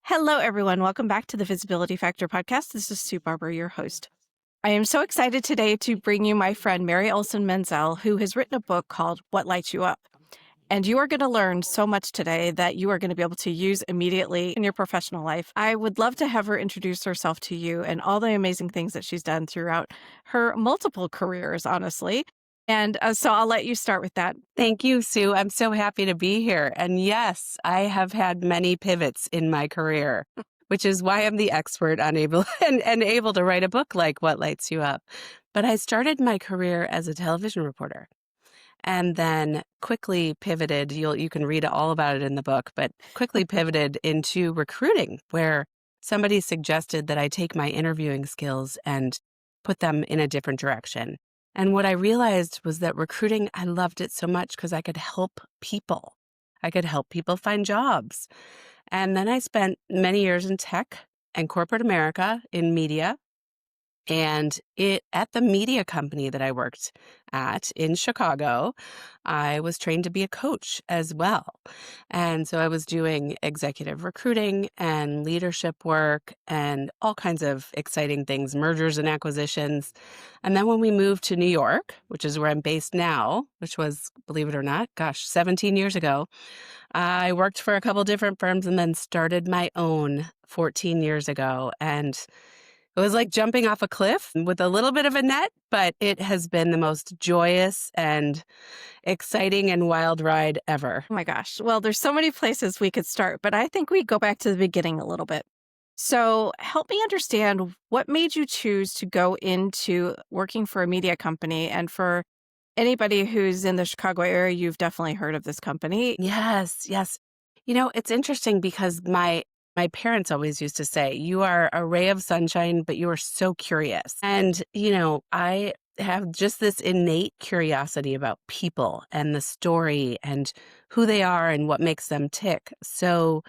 Hello, everyone. Welcome back to the Visibility Factor podcast. This is Sue Barber, your host. I am so excited today to bring you my friend, Mary Olson-Menzel, who has written a book called What Lights You Up. And you are going to learn so much today that you are going to be able to use immediately in your professional life. I would love to have her introduce herself to you and all the amazing things that she's done throughout her multiple careers, honestly. And so I'll let you start with that. Thank you, Sue. I'm so happy to be here. And yes, I have had many pivots in my career, which is why I'm the expert on able and able to write a book like What Lights You Up. But I started my career as a television reporter and then quickly pivoted. You can read all about it in the book, but quickly pivoted into recruiting, where somebody suggested that I take my interviewing skills and put them in a different direction. And what I realized was that recruiting, I loved it so much because I could help people. I could help people find jobs. And then I spent many years in tech and corporate America in media. And at the media company that I worked at in Chicago, I was trained to be a coach as well. And so I was doing executive recruiting and leadership work and all kinds of exciting things, mergers and acquisitions. And then when we moved to New York, which is where I'm based now, which was, believe it or not, 17 years ago, I worked for a couple different firms and then started my own 14 years ago. And it was like jumping off a cliff with a little bit of a net, but it has been the most joyous and exciting and wild ride ever. Oh my gosh. Well, there's so many places we could start, but I think we go back to the beginning a little bit. So help me understand what made you choose to go into working for a media company. And for anybody who's in the Chicago area, you've definitely heard of this company. Yes, yes. It's interesting because my parents always used to say, you are a ray of sunshine, but you are so curious. And, I have just this innate curiosity about people and the story and who they are and what makes them tick. So,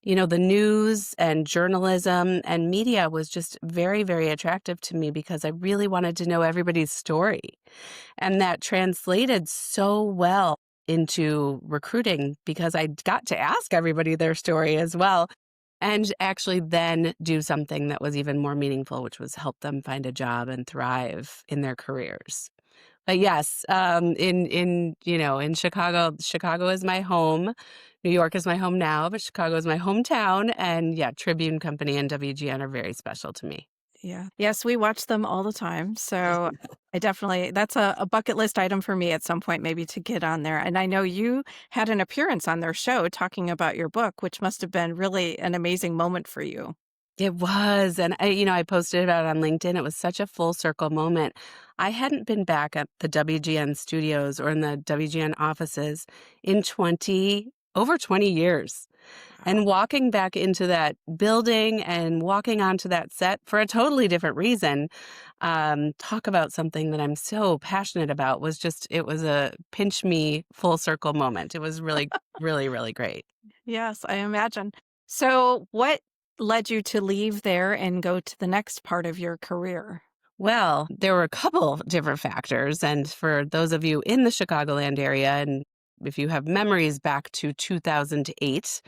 the news and journalism and media was just very, very attractive to me because I really wanted to know everybody's story. And that translated so well into recruiting because I got to ask everybody their story as well. And actually then do something that was even more meaningful, which was help them find a job and thrive in their careers. But yes, in Chicago is my home. New York is my home now, but Chicago is my hometown. And yeah, Tribune Company and WGN are very special to me. Yeah. Yes, we watch them all the time. So that's a bucket list item for me at some point, maybe to get on there. And I know you had an appearance on their show talking about your book, which must have been really an amazing moment for you. It was. And I posted about it on LinkedIn. It was such a full circle moment. I hadn't been back at the WGN studios or in the WGN offices in over 20 years. And walking back into that building and walking onto that set for a totally different reason, talk about something that I'm so passionate about it was a pinch me full circle moment. It was really, really, really great. Yes, I imagine. So what led you to leave there and go to the next part of your career? Well, there were a couple different factors. And for those of you in the Chicagoland area, and if you have memories back to 2008,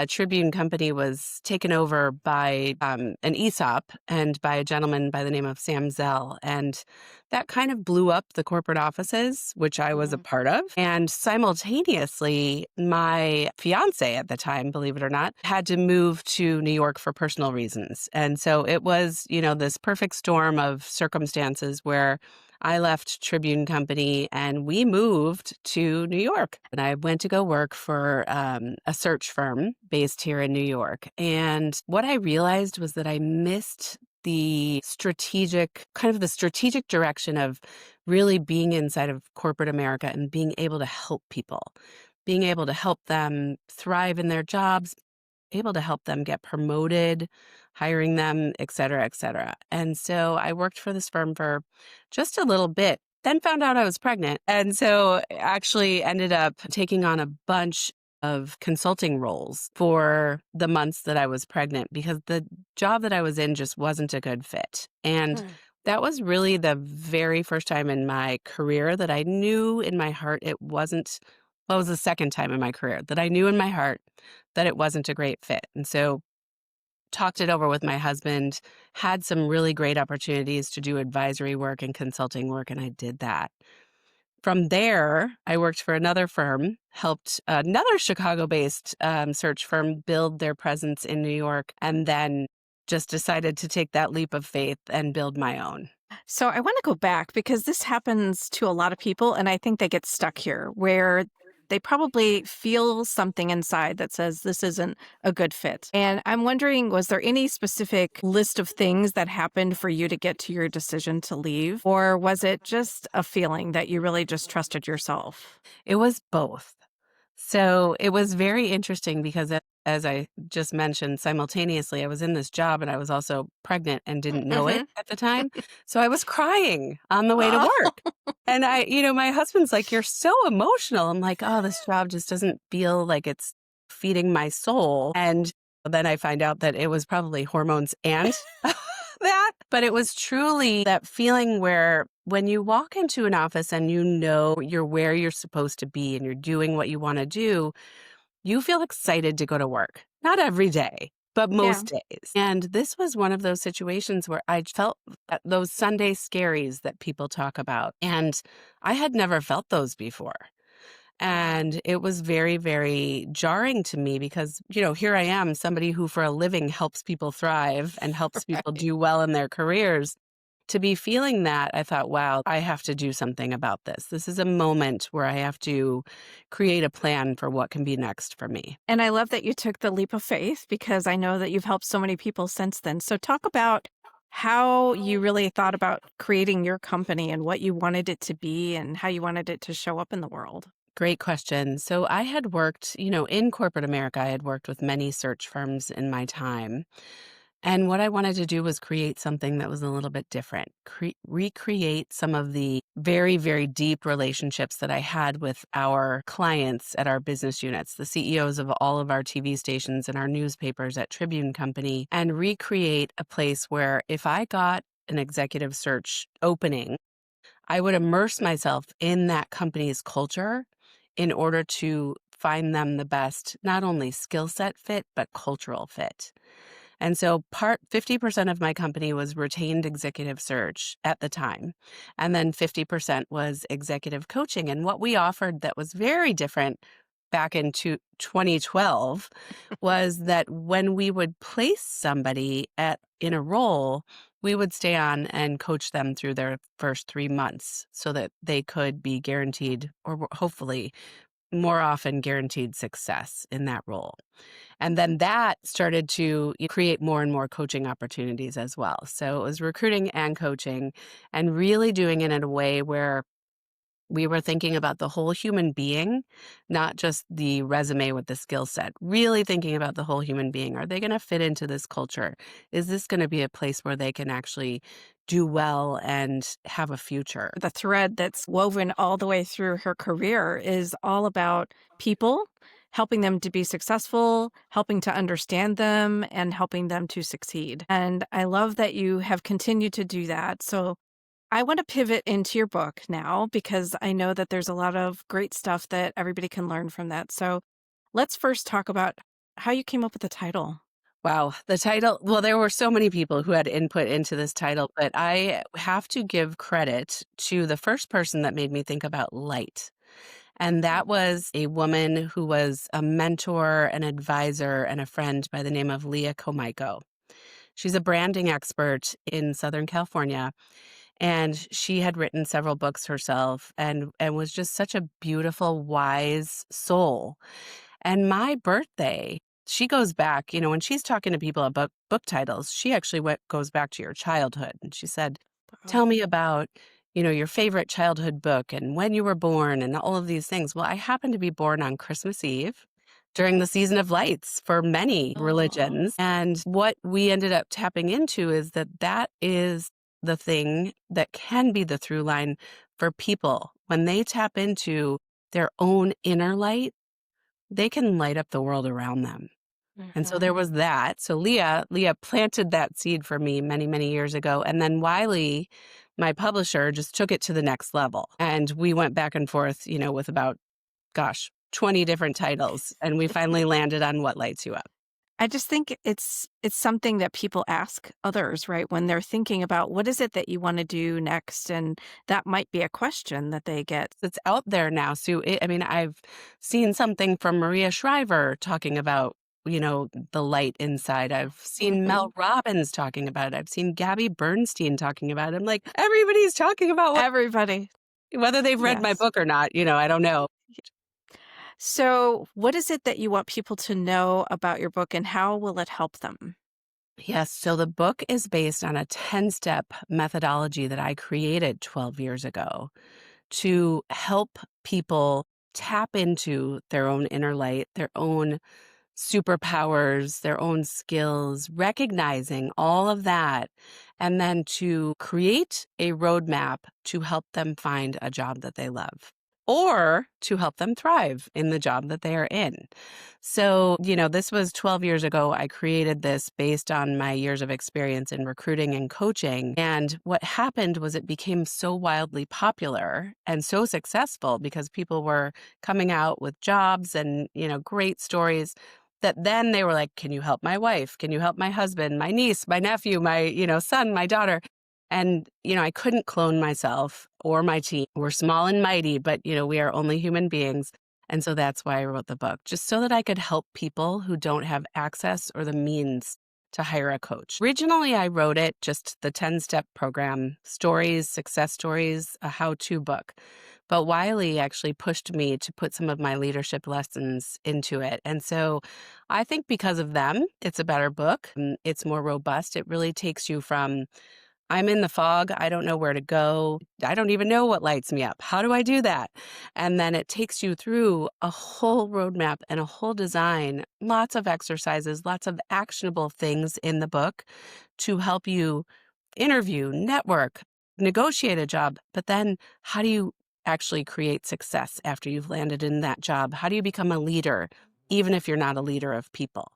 Tribune Company was taken over by an ESOP and by a gentleman by the name of Sam Zell. And that kind of blew up the corporate offices, which I was a part of. And simultaneously, my fiance at the time, believe it or not, had to move to New York for personal reasons. And so it was, this perfect storm of circumstances where I left Tribune Company and we moved to New York. And I went to go work for a search firm based here in New York. And what I realized was that I missed the strategic direction of really being inside of corporate America and being able to help people, being able to help them thrive in their jobs, able to help them get promoted, hiring them, et cetera, et cetera. And so I worked for this firm for just a little bit, then found out I was pregnant. And so actually ended up taking on a bunch of consulting roles for the months that I was pregnant because the job that I was in just wasn't a good fit. And that was really the very first time in my career that I knew in my heart it wasn't. Well, it was the second time in my career that I knew in my heart that it wasn't a great fit. And so talked it over with my husband, had some really great opportunities to do advisory work and consulting work, and I did that. From there, I worked for another firm, helped another Chicago-based search firm build their presence in New York, and then just decided to take that leap of faith and build my own. So I want to go back because this happens to a lot of people, and I think they get stuck here where they probably feel something inside that says this isn't a good fit. And I'm wondering, was there any specific list of things that happened for you to get to your decision to leave? Or was it just a feeling that you really just trusted yourself? It was both. So it was very interesting because as I just mentioned, simultaneously, I was in this job and I was also pregnant and didn't know it Mm-hmm. at the time. So I was crying on the way to Oh, work. And my husband's like, "You're so emotional." I'm like, "Oh, this job just doesn't feel like it's feeding my soul." And then I find out that it was probably hormones and that. But it was truly that feeling where when you walk into an office and you know you're where you're supposed to be and you're doing what you want to do, you feel excited to go to work. Not every day, but yeah. most days. And this was one of those situations where I felt those Sunday scaries that people talk about. And I had never felt those before. And it was very, very jarring to me because, here I am, somebody who for a living helps people thrive and helps people Right. do well in their careers. To be feeling that, I thought, wow, I have to do something about this. This is a moment where I have to create a plan for what can be next for me. And I love that you took the leap of faith because I know that you've helped so many people since then. So talk about how you really thought about creating your company and what you wanted it to be and how you wanted it to show up in the world. Great question. So I had worked, in corporate America, I had worked with many search firms in my time. And what I wanted to do was create something that was a little bit different, recreate some of the very, very deep relationships that I had with our clients at our business units, the CEOs of all of our TV stations and our newspapers at Tribune Company, and recreate a place where if I got an executive search opening, I would immerse myself in that company's culture in order to find them the best, not only skill set fit, but cultural fit. And so 50% of my company was retained executive search at the time. And then 50% was executive coaching. And what we offered that was very different back in 2012 was that when we would place somebody in a role, we would stay on and coach them through their first 3 months so that they could be guaranteed, or hopefully more often guaranteed, success in that role. And then that started to create more and more coaching opportunities as well. So it was recruiting and coaching and really doing it in a way where we were thinking about the whole human being, not just the resume with the skill set, really thinking about the whole human being. Are they going to fit into this culture? Is this going to be a place where they can actually do well and have a future? The thread that's woven all the way through her career is all about people, helping them to be successful, helping to understand them, and helping them to succeed. And I love that you have continued to do that. So I want to pivot into your book now because I know that there's a lot of great stuff that everybody can learn from that. So let's first talk about how you came up with the title. Wow, the title, well, there were so many people who had input into this title, but I have to give credit to the first person that made me think about light. And that was a woman who was a mentor, an advisor, and a friend by the name of Leah Comaico. She's a branding expert in Southern California, and she had written several books herself and was just such a beautiful, wise soul. And my birthday, she goes back, when she's talking to people about book titles, she actually goes back to your childhood. And she said, Wow. "Tell me about, your favorite childhood book and when you were born and all of these things." Well, I happened to be born on Christmas Eve during the season of lights for many Oh, religions. And what we ended up tapping into is that is the thing that can be the through line for people. When they tap into their own inner light, they can light up the world around them. And so mhm. there was that. So Leah planted that seed for me many, many years ago. And then Wiley, my publisher, just took it to the next level. And we went back and forth, with about, 20 different titles. And we finally landed on What Lights You Up. I just think it's something that people ask others, right? When they're thinking about what is it that you want to do next, and that might be a question that they get. It's out there now, Sue. I mean, I've seen something from Maria Shriver talking about, the light inside. I've seen Mel Robbins talking about it. I've seen Gabby Bernstein talking about it. I'm like, everybody's talking about Everybody. whether they've read my Yes. book or not, I don't know. So, what is it that you want people to know about your book and how will it help them? Yes. So the book is based on a 10-step methodology that I created 12 years ago to help people tap into their own inner light, their own superpowers, their own skills, recognizing all of that, and then to create a roadmap to help them find a job that they love or to help them thrive in the job that they are in. So, this was 12 years ago. I created this based on my years of experience in recruiting and coaching. And what happened was it became so wildly popular and so successful because people were coming out with jobs and, great stories that then they were like, can you help my wife? Can you help my husband, my niece, my nephew, my, son, my daughter? And, I couldn't clone myself or my team. We're small and mighty, but, we are only human beings. And so that's why I wrote the book, just so that I could help people who don't have access or the means to hire a coach. Originally, I wrote it just the 10-step program, stories, success stories, a how-to book. But Wiley actually pushed me to put some of my leadership lessons into it. And so I think because of them, it's a better book. It's more robust. It really takes you from I'm in the fog. I don't know where to go. I don't even know what lights me up. How do I do that? And then it takes you through a whole roadmap and a whole design, lots of exercises, lots of actionable things in the book to help you interview, network, negotiate a job. But then how do you actually create success after you've landed in that job? How do you become a leader, even if you're not a leader of people?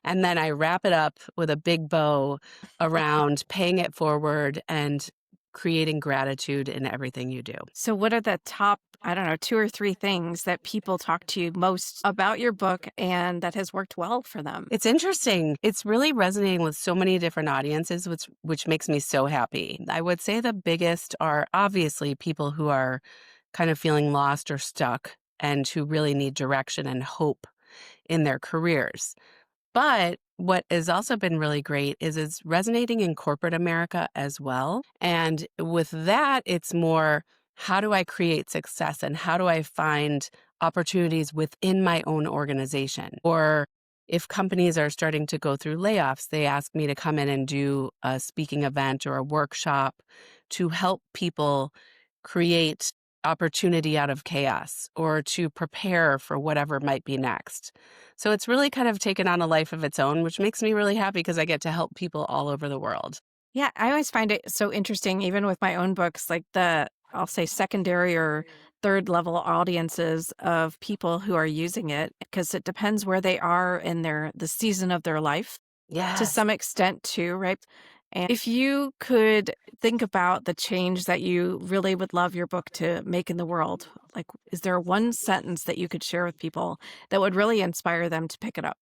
And then I wrap it up with a big bow around paying it forward and creating gratitude in everything you do. So, what are the top, I don't know, two or three things that people talk to you most about your book and that has worked well for them? It's interesting. It's really resonating with so many different audiences, which makes me so happy. I would say the biggest are obviously people who are kind of feeling lost or stuck and who really need direction and hope in their careers. But what has also been really great is it's resonating in corporate America as well. And with that, it's more how do I create success and how do I find opportunities within my own organization? Or if companies are starting to go through layoffs, they ask me to come in and do a speaking event or a workshop to help people create opportunity out of chaos or to prepare for whatever might be next. So it's really kind of taken on a life of its own, which makes me really happy because I get to help people all over the world. Yeah, I always find it so interesting, even with my own books, like I'll say secondary or third level audiences of people who are using it, because it depends where they are in the season of their life to Yes. some extent too, right? And if you could think about the change that you really would love your book to make in the world, like, is there one sentence that you could share with people that would really inspire them to pick it up?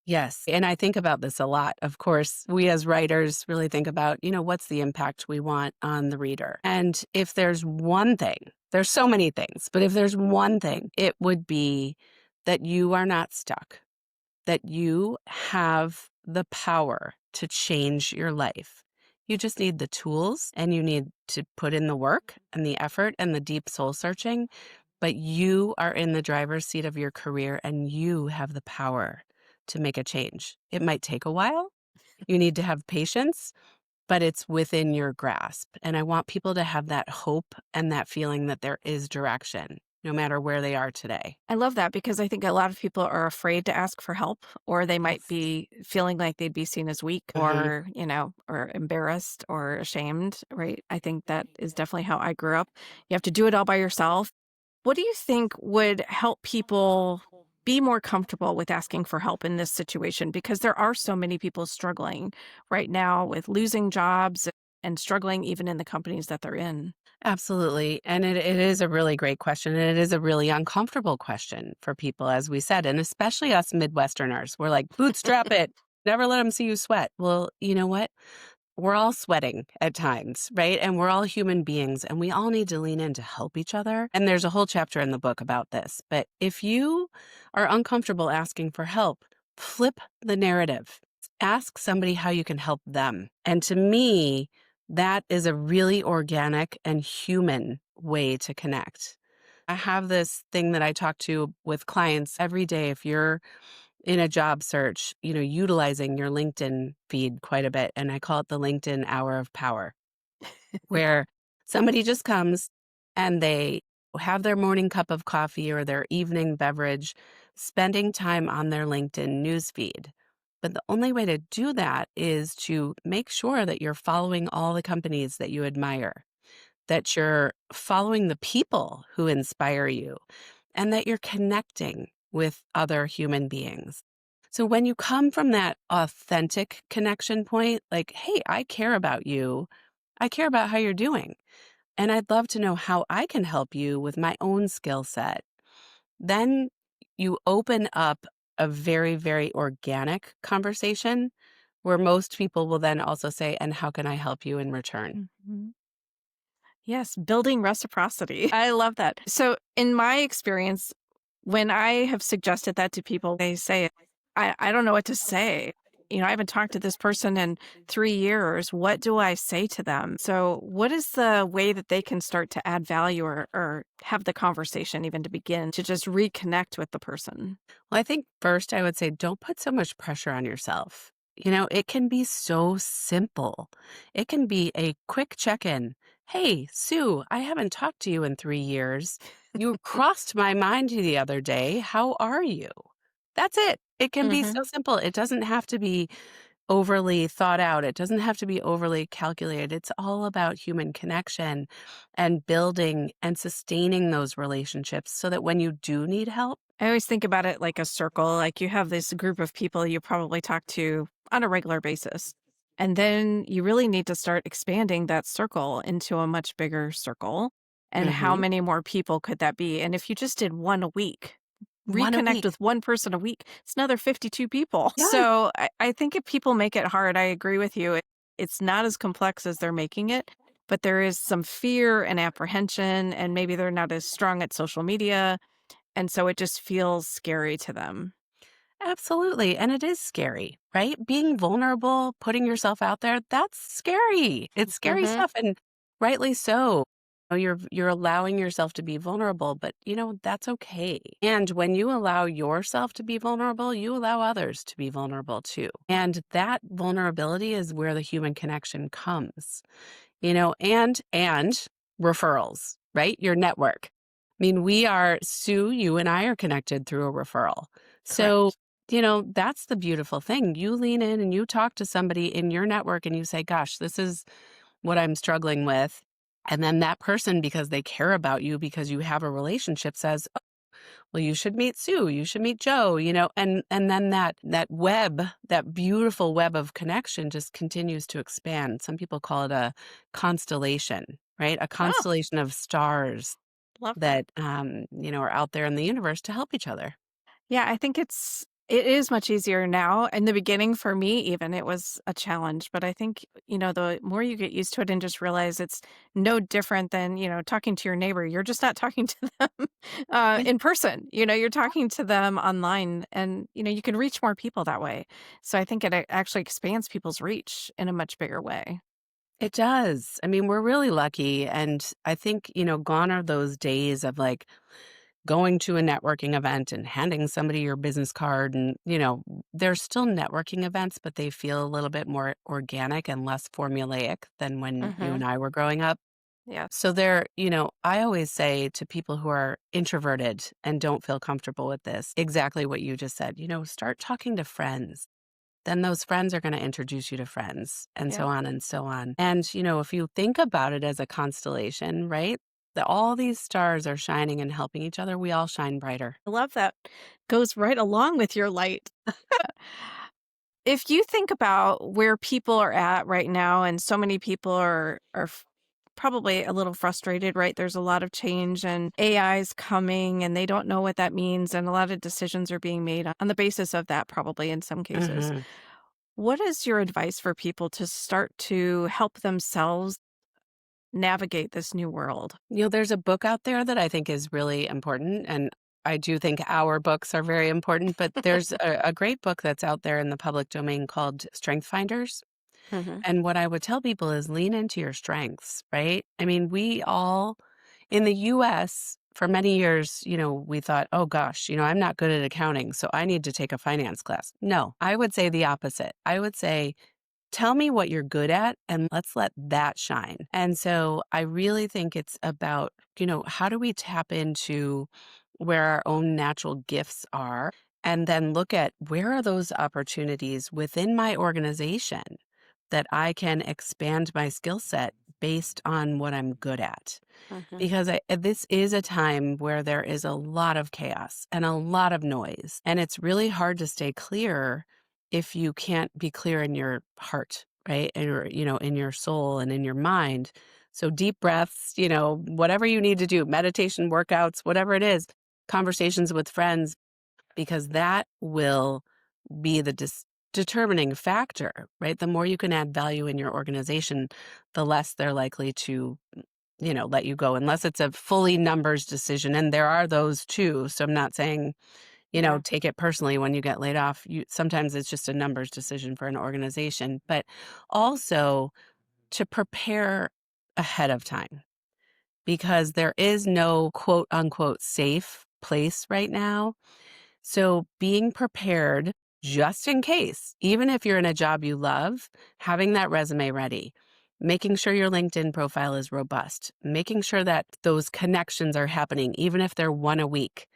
Yes. And I think about this a lot. Of course, we as writers really think about, what's the impact we want on the reader. And if there's one thing, there's so many things, but if there's one thing, it would be that you are not stuck, that you have the power to change your life. You just need the tools and you need to put in the work and the effort and the deep soul searching, but you are in the driver's seat of your career and you have the power to make a change. It might take a while. You need to have patience, but it's within your grasp. And I want people to have that hope and that feeling that there is direction, no matter where they are today. I love that because I think a lot of people are afraid to ask for help, or they might Yes. be feeling like they'd be seen as weak Mhm. or, or embarrassed or ashamed, right? I think that is definitely how I grew up. You have to do it all by yourself. What do you think would help people be more comfortable with asking for help in this situation? Because there are so many people struggling right now with losing jobs. and struggling even in the companies that they're in? Absolutely. And it is a really great question. And it is a really uncomfortable question for people, as we said, and especially us Midwesterners. We're like, bootstrap it. Never let them see you sweat. Well, you know what? We're all sweating at times, right? And we're all human beings and we all need to lean in to help each other. And there's a whole chapter in the book about this. But if you are uncomfortable asking for help, flip the narrative. Ask somebody how you can help them. And to me, that is a really organic and human way to connect. I have this thing that I talk to with clients every day. If you're in a job search, utilizing your LinkedIn feed quite a bit. And I call it the LinkedIn hour of power, where somebody just comes and they have their morning cup of coffee or their evening beverage, spending time on their LinkedIn newsfeed. But the only way to do that is to make sure that you're following all the companies that you admire, that you're following the people who inspire you, and that you're connecting with other human beings. So when you come from that authentic connection point, like, hey, I care about you, I care about how you're doing, and I'd love to know how I can help you with my own skill set, then you open up a very, very organic conversation where most people will then also say, and how can I help you in return? Mhm. Yes, building reciprocity. I love that. So, in my experience, when I have suggested that to people, they say, I don't know what to say. I haven't talked to this person in 3 years. What do I say to them? So, what is the way that they can start to add value or have the conversation even to begin to just reconnect with the person? Well, I think first I would say don't put so much pressure on yourself. It can be so simple. It can be a quick check in. Hey, Sue, I haven't talked to you in 3 years. You crossed my mind the other day. How are you? That's it. It can be so Hmm. simple. It doesn't have to be overly thought out. It doesn't have to be overly calculated. It's all about human connection and building and sustaining those relationships so that when you do need help, I always think about it like a circle. Like you have this group of people you probably talk to on a regular basis. And then you really need to start expanding that circle into a much bigger circle. And how mhm, many more people could that be? And if you just did one a week, one a reconnect week. with one person a week, it's another 52 people. Yeah, So I think if people make it hard, I agree with you. It's not as complex as they're making it, but there is some fear and apprehension. And maybe they're not as strong at social media and so it just feels scary to them. absolutely. And it is scary, right? Being vulnerable, putting yourself out there, that's scary. It's scary Mhm. stuff. And rightly so. You're allowing yourself to be vulnerable, but that's okay. And when you allow yourself to be vulnerable, you allow others to be vulnerable too. And that vulnerability is where the human connection comes. And referrals, right? Your network. I mean, Sue, you and I are connected through a referral. So, Correct. that's the beautiful thing. You lean in and you talk to somebody in your network and you say, gosh, this is what I'm struggling with. And then that person, because they care about you, because you have a relationship, says, well, you should meet Sue, you should meet Joe, and then that web, that beautiful web of connection just continues to expand. Some people call it a constellation, right? A Oh, constellation of stars love that. that are out there in the universe to help each other. Yeah, I think it is much easier now. In the beginning for me even, it was a challenge, but I think, the more you get used to it and just realize it's no different than, talking to your neighbor. You're just not talking to them in person. You're talking to them online and, you can reach more people that way. So I think it actually expands people's reach in a much bigger way. It does. I mean, we're really lucky. And I think, gone are those days of like going to a networking event and handing somebody your business card. And, there's still networking events, but they feel a little bit more organic and less formulaic than when you Mhm. and I were growing up. Yeah. So I always say to people who are introverted and don't feel comfortable with this, exactly what you just said, start talking to friends. Then those friends are going to introduce you to friends and Yeah. so on and so on. And, if you think about it as a constellation, right? That all these stars are shining and helping each other, we all shine brighter. I love that. Goes right along with your light. If you think about where people are at right now, and so many people are probably a little frustrated, right? There's a lot of change and AI is coming and they don't know what that means. And a lot of decisions are being made on the basis of that, probably in some cases. Mhm. What is your advice for people to start to help themselves navigate this new world? There's a book out there that I think is really important, and I do think our books are very important, but there's a great book that's out there in the public domain called Strength Finders. Hmm. And what I would tell people is lean into your strengths, right? I mean, we all in the US for many years, we thought, oh gosh, I'm not good at accounting, so I need to take a finance class. No, I would say the opposite. I would say, tell me what you're good at and let's let that shine. And so I really think it's about, how do we tap into where our own natural gifts are and then look at where are those opportunities within my organization that I can expand my skill set based on what I'm good at. Hmm. Because this is a time where there is a lot of chaos and a lot of noise. And it's really hard to stay clear if you can't be clear in your heart, right? And in your soul and in your mind. So deep breaths, whatever you need to do, meditation, workouts, whatever it is, conversations with friends, because that will be the determining factor, right? The more you can add value in your organization, the less they're likely to let you go unless it's a fully numbers decision. And there are those too. So I'm not saying, Yeah. take it personally when you get laid off. Sometimes it's just a numbers decision for an organization, but also to prepare ahead of time because there is no quote unquote safe place right now. So being prepared just in case, even if you're in a job you love, having that resume ready, making sure your LinkedIn profile is robust, making sure that those connections are happening, even if they're one a week,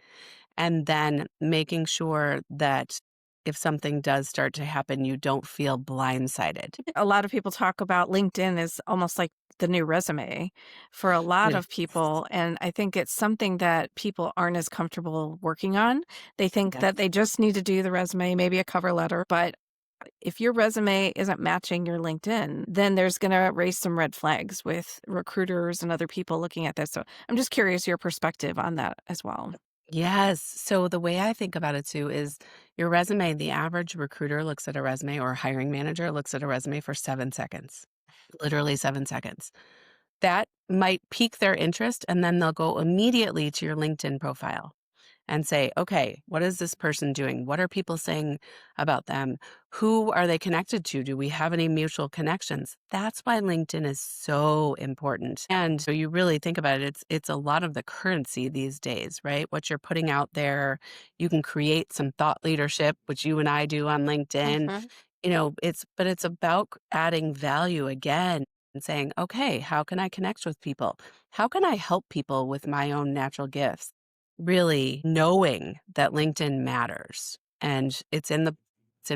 and then making sure that if something does start to happen, you don't feel blindsided. A lot of people talk about LinkedIn as almost like the new resume for a lot It of people. And I think it's something that people aren't as comfortable working on. They think Yes. that they just need to do the resume, maybe a cover letter. But if your resume isn't matching your LinkedIn, then there's going to raise some red flags with recruiters and other people looking at this. So I'm just curious your perspective on that as well. Yes. So the way I think about it too is your resume, the average recruiter looks at a resume or a hiring manager looks at a resume for 7 seconds, literally 7 seconds. That might pique their interest, and then they'll go immediately to your LinkedIn profile and say, okay, what is this person doing? What are people saying about them? Who are they connected to? Do we have any mutual connections? That's why LinkedIn is so important. And so you really think about it, it's a lot of the currency these days, right? What you're putting out there, you can create some thought leadership, which you and I do on LinkedIn. Mhm. It's about adding value again and saying, okay, how can I connect with people? How can I help people with my own natural gifts? Really knowing that LinkedIn matters. And it's in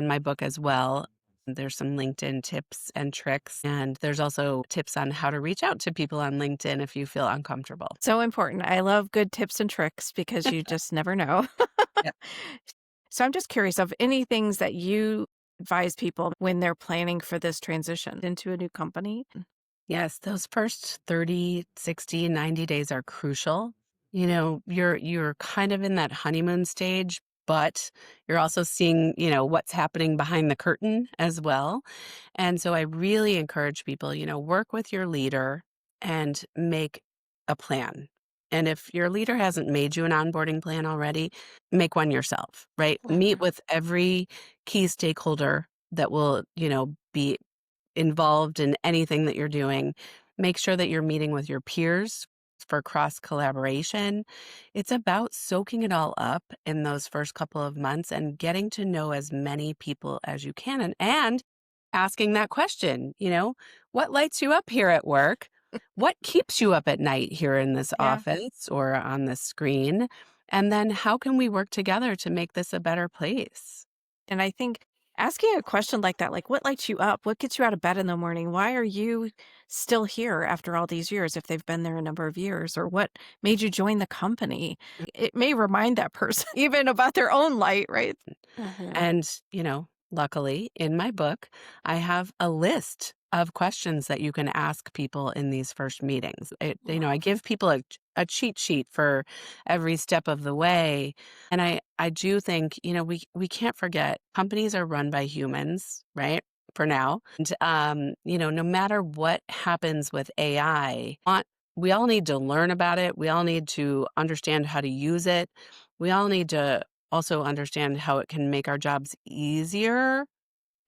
my book as well. There's some LinkedIn tips and tricks. And there's also tips on how to reach out to people on LinkedIn if you feel uncomfortable. So important. I love good tips and tricks because you just never know. Yep. So I'm just curious of any things that you advise people when they're planning for this transition into a new company. Yes, those first 30, 60, 90 days are crucial. You're kind of in that honeymoon stage, but you're also seeing, what's happening behind the curtain as well. And so I really encourage people, work with your leader and make a plan. And if your leader hasn't made you an onboarding plan already, make one yourself, right? Meet Mhm. with every key stakeholder that will, be involved in anything that you're doing. Make sure that you're meeting with your peers for cross collaboration. It's about soaking it all up in those first couple of months and getting to know as many people as you can and asking that question, what lights you up here at work? What keeps you up at night here in this Yeah. office or on the screen? And then how can we work together to make this a better place? And I think asking a question like that, like what lights you up? What gets you out of bed in the morning? Why are you still here after all these years if they've been there a number of years? Or what made you join the company? It may remind that person even about their own light, right? Mhm. And, luckily, in my book, I have a list of questions that you can ask people in these first meetings. I give people a cheat sheet for every step of the way. And I do think, we can't forget companies are run by humans, right? For now. And, no matter what happens with AI, we all need to learn about it. We all need to understand how to use it. We all need to also understand how it can make our jobs easier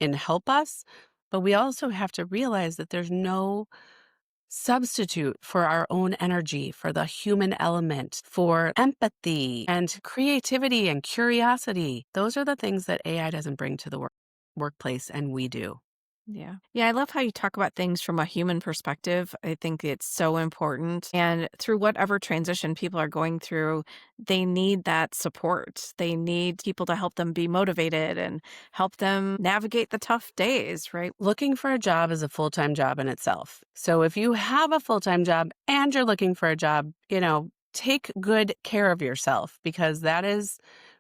and help us. But we also have to realize that there's no substitute for our own energy, for the human element, for empathy and creativity and curiosity. Those are the things that AI doesn't bring to the workplace, and we do. Yeah. Yeah, I love how you talk about things from a human perspective. I think it's so important. And through whatever transition people are going through, they need that support. They need people to help them be motivated and help them navigate the tough days, right? Looking for a job is a full-time job in itself. So if you have a full-time job and you're looking for a job, take good care of yourself because that is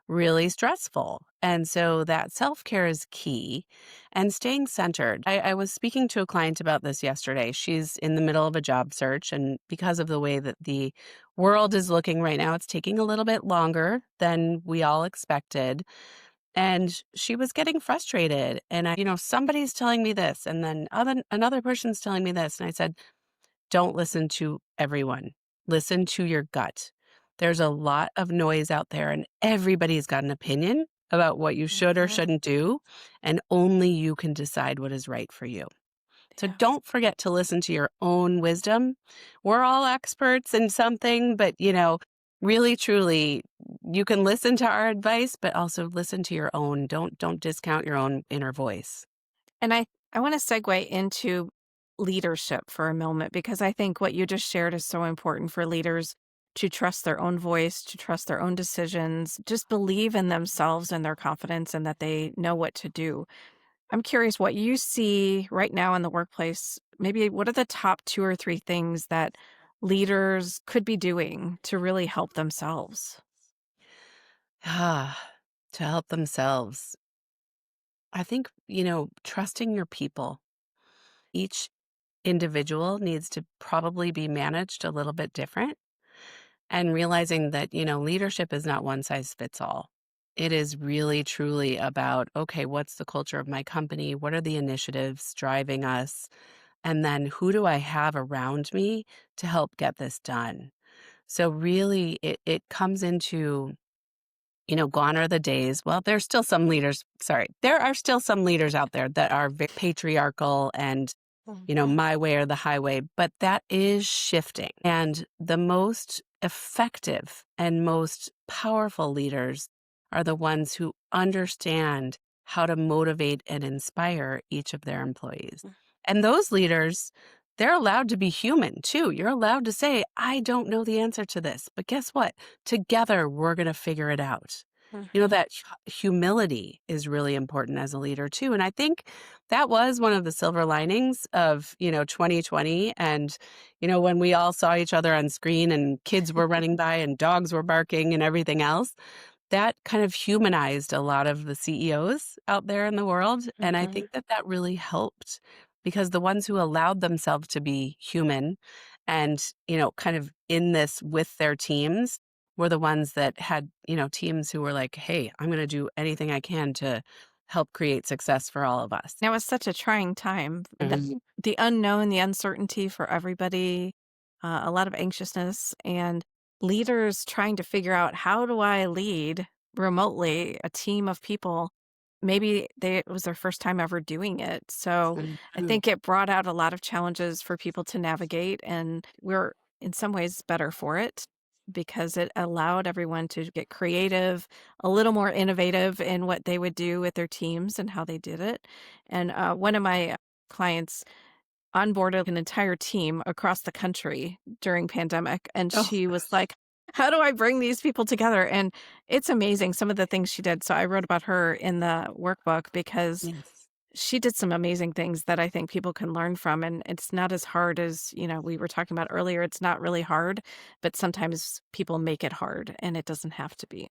really stressful. And so that self-care is key and staying centered. I was speaking to a client about this yesterday. She's in the middle of a job search, and because of the way that the world is looking right now, it's taking a little bit longer than we all expected. And she was getting frustrated. And somebody's telling me this, and then another person's telling me this. And I said, don't listen to everyone. Listen to your gut. There's a lot of noise out there, and everybody's got an opinion about what you should or Mhm. shouldn't do, and only you can decide what is right for you. So Yeah. don't forget to listen to your own wisdom. We're all experts in something, but really truly you can listen to our advice, but also listen to your own. Don't discount your own inner voice. And I want to segue into leadership for a moment because I think what you just shared is so important for leaders to trust their own voice, to trust their own decisions, just believe in themselves and their confidence and that they know what to do. I'm curious what you see right now in the workplace. Maybe what are the top two or three things that leaders could be doing to really help themselves? To help themselves. I think, trusting your people. Each individual needs to probably be managed a little bit different and realizing that, leadership is not one size fits all. It is really truly about, okay, what's the culture of my company? What are the initiatives driving us? And then who do I have around me to help get this done? So really it comes into, gone are the days. Well, there's still some leaders, sorry, there are still some leaders out there that are very patriarchal and Mhm. my way or the highway, but that is shifting. And the most effective and most powerful leaders are the ones who understand how to motivate and inspire each of their employees. And those leaders, they're allowed to be human too. You're allowed to say, I don't know the answer to this, but guess what? Together, we're going to figure it out. Mhm. That humility is really important as a leader too. And I think that was one of the silver linings of, 2020. And, when we all saw each other on screen and kids were running by and dogs were barking and everything else, that kind of humanized a lot of the CEOs out there in the world. And I Mhm. think that that really helped because the ones who allowed themselves to be human and, kind of in this with their teams were the ones that had, teams who were like, hey, I'm going to do anything I can to help create success for all of us. Now it's such a trying time. The unknown, the uncertainty for everybody, a lot of anxiousness, and leaders trying to figure out how do I lead remotely a team of people. Maybe it was their first time ever doing it. So I Mhm. think it brought out a lot of challenges for people to navigate, and we're in some ways better for it because it allowed everyone to get creative, a little more innovative in what they would do with their teams and how they did it. And one of my clients onboarded an entire team across the country during pandemic, and Oh, she was like, "How do I bring these people together?" And it's amazing some of the things she did. So I wrote about her in the workbook because yes. she did some amazing things that I think people can learn from, and it's not as hard as, we were talking about earlier. It's not really hard, but sometimes people make it hard, and it doesn't have to be.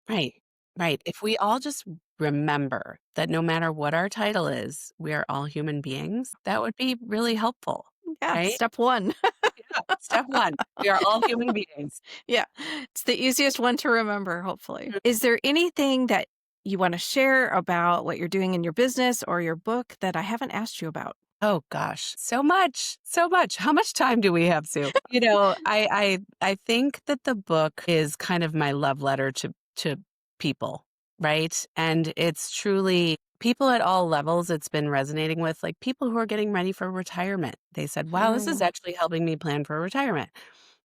Right. Right. If we all just remember that no matter what our title is, we are all human beings, that would be really helpful, Yeah, right? step one. Yeah. Step one, we are all human beings. Yeah, it's the easiest one to remember, hopefully. Mm. Is there anything that you want to share about what you're doing in your business or your book that I haven't asked you about? Oh gosh, so much, so much. How much time do we have, Sue? I think that the book is kind of my love letter to people, right? And it's truly people at all levels it's been resonating with, like people who are getting ready for retirement. They said, "Wow, this is Mm, actually helping me plan for retirement."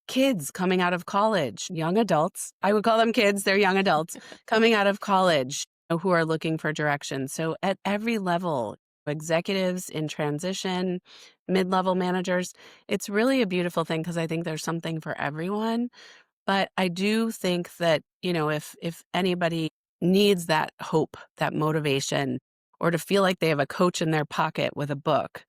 Kids coming out of college, young adults. I would call them kids, they're young adults coming out of college, who are looking for direction. So at every level, executives in transition, mid-level managers, it's really a beautiful thing because I think there's something for everyone. But I do think that, if anybody needs that hope, that motivation, or to feel like they have a coach in their pocket with a book,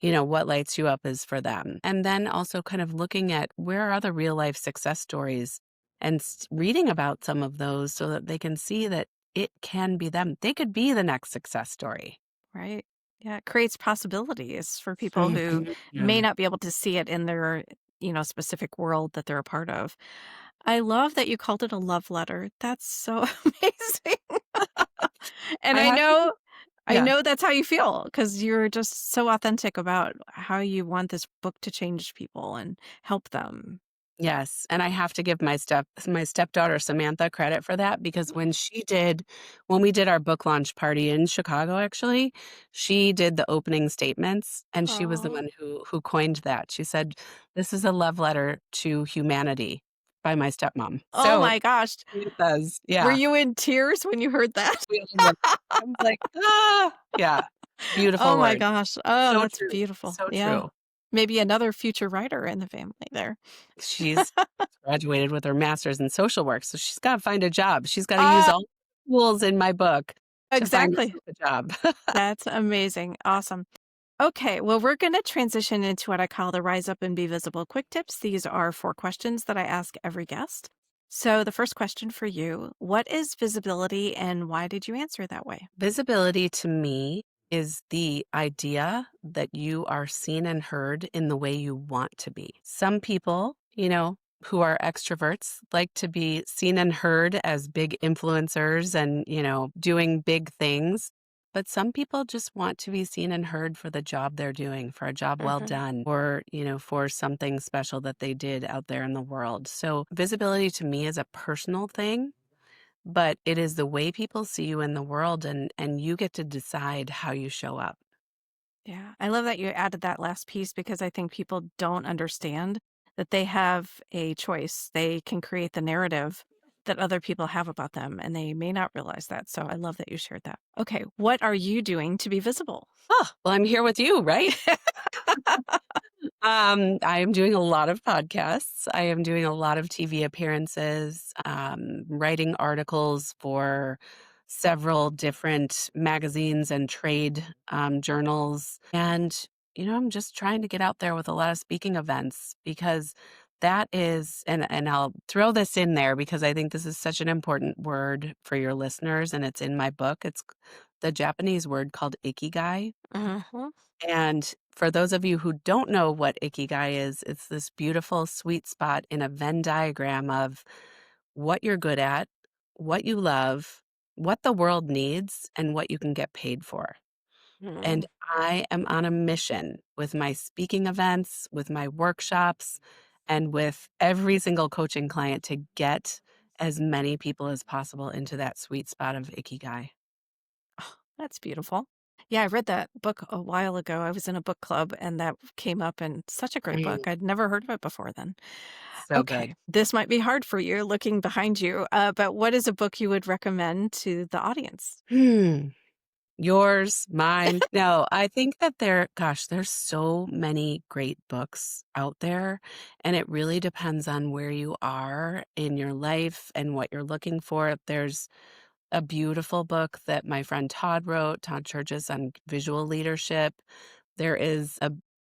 what lights you up is for them. And then also kind of looking at where are the real life success stories and reading about some of those so that they can see that it can be them. They could be the next success story. right. Yeah, it creates possibilities for people who Mhm. may Yeah. not be able to see it in their, specific world that they're a part of. I love that you called it a love letter. That's so amazing. And I I have to, know I yeah. know that's how you feel because you're just so authentic about how you want this book to change people and help them. Yes, and I have to give my stepdaughter Samantha credit for that because when we did our book launch party in Chicago, actually, she did the opening statements, and she was the Oh. one who coined that. She said, "This is a love letter to humanity by my stepmom." Oh So my gosh. it does, Were yeah. you in tears when you heard that? We all were I was like, "Ah!" Yeah, beautiful Oh my words. gosh. Oh, So that's true, beautiful. so Yeah. true. Maybe another future writer in the family there. She's graduated with her master's in social work, so she's gotta find a job. She's gotta use Ah, all the tools in my book to find exactly. herself a job. That's amazing. Awesome. Okay, well, we're going to transition into what I call the Rise Up and Be Visible quick tips. These are 4 questions that I ask every guest. So, the first question for you: what is visibility and why did you answer that way? Visibility to me is the idea that you are seen and heard in the way you want to be. Some people, who are extroverts like to be seen and heard as big influencers and, doing big things. But some people just want to be seen and heard for the job they're doing, for a job well Hmm. done, or, for something special that they did out there in the world. So visibility to me is a personal thing, but it is the way people see you in the world and you get to decide how you show up. Yeah, I love that you added that last piece because I think people don't understand that they have a choice. They can create the narrative that other people have about them, and they may not realize that. So I love that you shared that. Okay, what are you doing to be visible? Oh, well, I'm here with you, right? I am doing a lot of podcasts. I am doing a lot of TV appearances, writing articles for several different magazines and trade journals. And, I'm just trying to get out there with a lot of speaking events because that is, and I'll throw this in there because I think this is such an important word for your listeners and it's in my book. It's the Japanese word called ikigai. Hmm. And for those of you who don't know what ikigai is, it's this beautiful sweet spot in a Venn diagram of what you're good at, what you love, what the world needs, and what you can get paid for. And I am on a mission with my speaking events, with my workshops, and with every single coaching client to get as many people as possible into that sweet spot of ikigai. That's beautiful. Yeah, I read that book a while ago. I was in a book club and that came up, and such a great Mm, book. I'd never heard of it before then. so Okay, good. this might be hard for you looking behind you, but what is a book you would recommend to the audience? Hmm. Yours, mine. No, I think that there's so many great books out there, and it really depends on where you are in your life and what you're looking for. There's a beautiful book that my friend Todd wrote, Todd Churches on visual leadership. There is a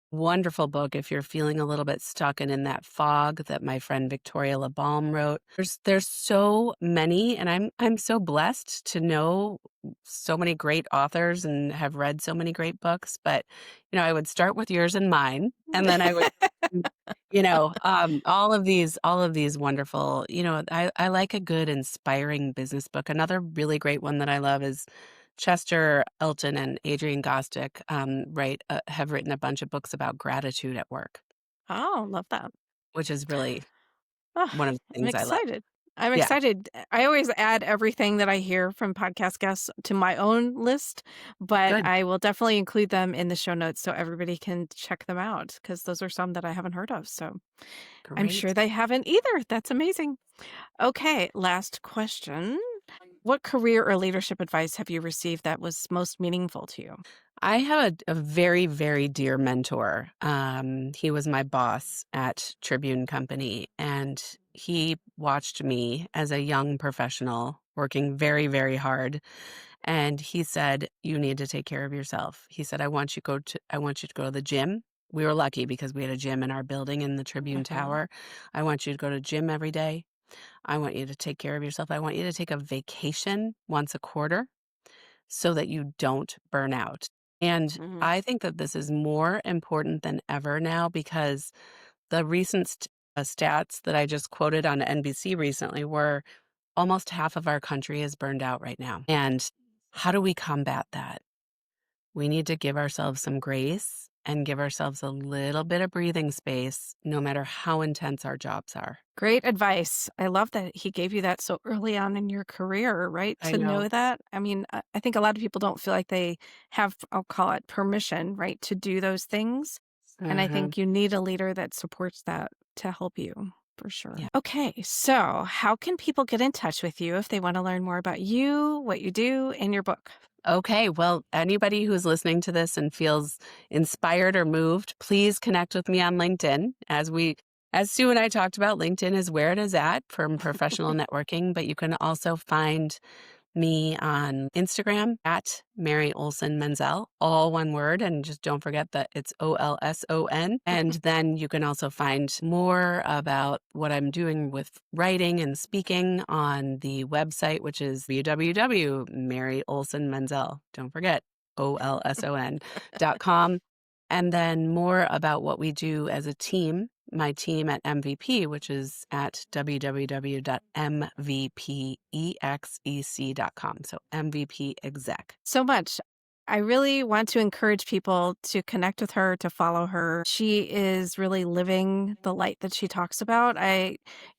Wonderful book if you're feeling a little bit stuck and in that fog that my friend Victoria LaBalme wrote. There's so many, and I'm so blessed to know so many great authors and have read so many great books. But I would start with yours and mine, and then I would, all of these wonderful. I like a good inspiring business book. Another really great one that I love is Chester Elton and Adrian Gostick have written a bunch of books about gratitude at work, Oh, love that. which is really Oh, one of the I'm things I love. excited. I'm Yeah, excited. I always add everything that I hear from podcast guests to my own list, but good, I will definitely include them in the show notes so everybody can check them out because those are some that I haven't heard of. So I'm sure great. they haven't either. That's amazing. Okay, last question. What career or leadership advice have you received that was most meaningful to you? I have a very, very dear mentor. He was my boss at Tribune Company, and he watched me as a young professional working very, very hard. And he said, "You need to take care of yourself." He said, I want you to go to the gym." We were lucky because we had a gym in our building in the Tribune Mhm. Tower. "I want you to go to gym every day. I want you to take care of yourself. I want you to take a vacation once a quarter so that you don't burn out." And Mhm. I think that this is more important than ever now because the recent stats that I just quoted on NBC recently were almost half of our country is burned out right now. And how do we combat that? We need to give ourselves some grace and give ourselves a little bit of breathing space, no matter how intense our jobs are. Great advice. I love that he gave you that so early on in your career, right? I To know know. that. I mean, I think a lot of people don't feel like they have, I'll call it permission, right, to do those things. And I Uh-huh. think you need a leader that supports that to help you for sure. Yeah. Okay, so how can people get in touch with you if they want to learn more about you, what you do, and your book? Okay, well, anybody who's listening to this and feels inspired or moved, please connect with me on LinkedIn. As Sue and I talked about, LinkedIn is where it is at from professional networking, but you can also find me on Instagram at Mary Olson-Menzel, all one word. And just don't forget that it's Olson. And then you can also find more about what I'm doing with writing and speaking on the website, which is www.maryolsonmenzel. Don't forget, Olson.com. And then more about what we do as a team, my team at MVP, which is at www.mvpexec.com. So MVP exec. So much. I really want to encourage people to connect with her, to follow her. She is really living the light that she talks about.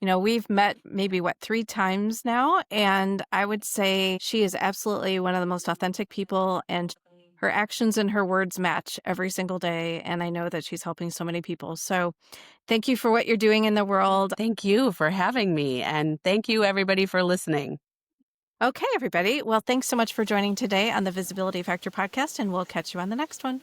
We've met maybe what, 3 times now, and I would say she is absolutely one of the most authentic people, and her actions and her words match every single day. And I know that she's helping so many people. So thank you for what you're doing in the world. Thank you for having me. And thank you, everybody, for listening. Okay, everybody. Well, thanks so much for joining today on the Visibility Factor podcast, and we'll catch you on the next one.